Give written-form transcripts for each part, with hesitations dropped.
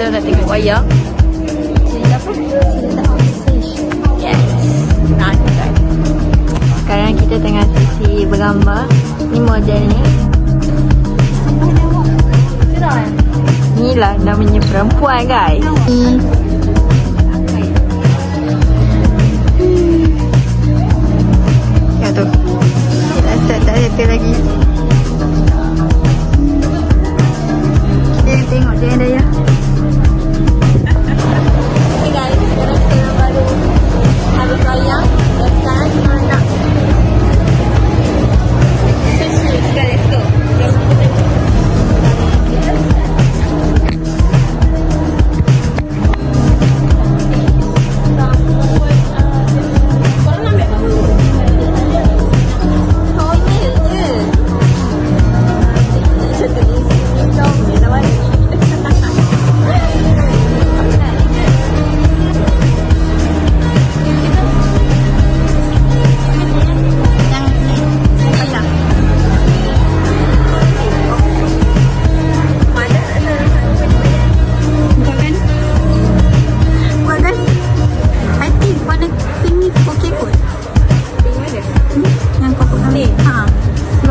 kita nak tengok wayang. Cerita apa? Cerita obsession. Yes. Nah, kan. Sekarang kita tengah sesi bergambar. Ni modelnya. Inilah namanya perempuan, guys. Ya tu. Tak ada lagi. Kita tengok dia ada ya. Okay guys, sekarang kita baru habis wayang. Dan sekarang kita nak let's go.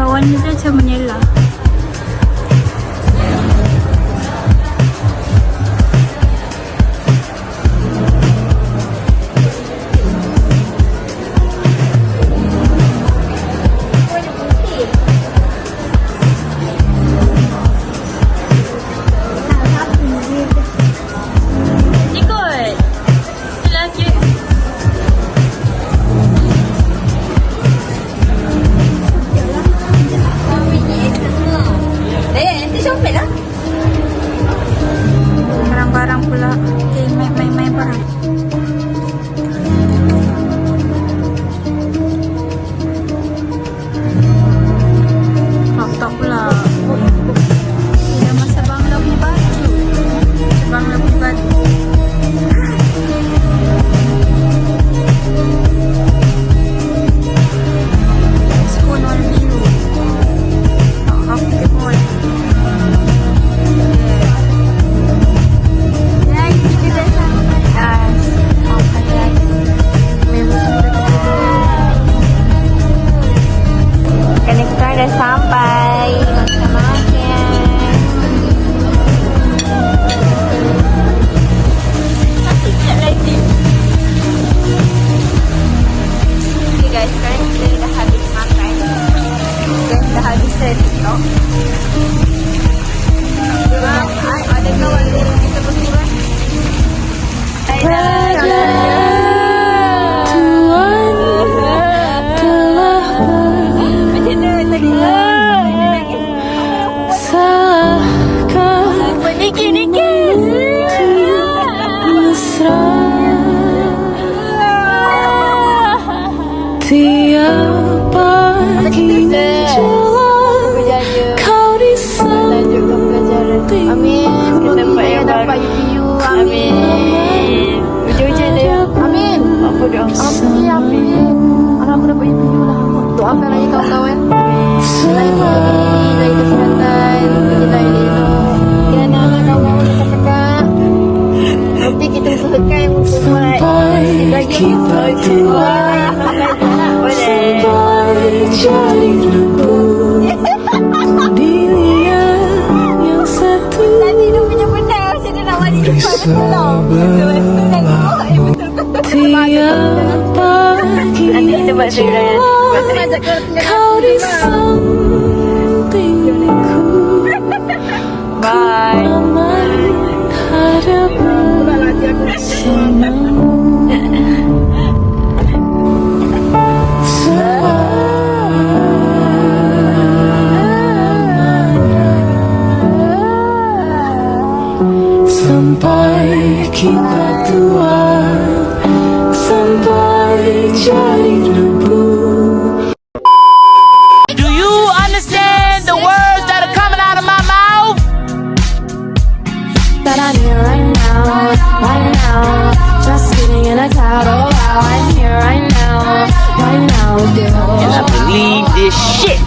Warna dia macam menyala. Barang-barang pula. Okay, main barang. Laptop pula. Dia masa bangla punya baju. Bangla punya baju. Spoon on view. Off the board. Dah sampai makan-makan. Masih sekejap lagi. Okay guys, sekarang kita dah habis makan. Dan dah habis TikTok. Ada kawan yang kita berdua. Tiap pagi menjelang kau di samping. Amin. Kita dapat UPU. Amin. Ujian dia. Amin. Apa doa? Amin. Anak aku dapat UPU lah. Doakan lagi kawan-kawan. Lagi kesihatan. Kita elok. Kerana anak kawan kita cakap. Nanti kita usahakan untuk buat lagi. Sampai jadi lupa dilihat yang satu. Tadi dia punya benda macam dia nak balik depan betul. Tiap pagi menjelang kau di sampingku. Bye. Hadap bersamamu. Sampai kita tua, sampai jadi lembu. Do you understand the words that are coming out of my mouth? That I'm here right now, just sitting in a cloud. Oh wow, I'm here right now, girl. And I believe this shit.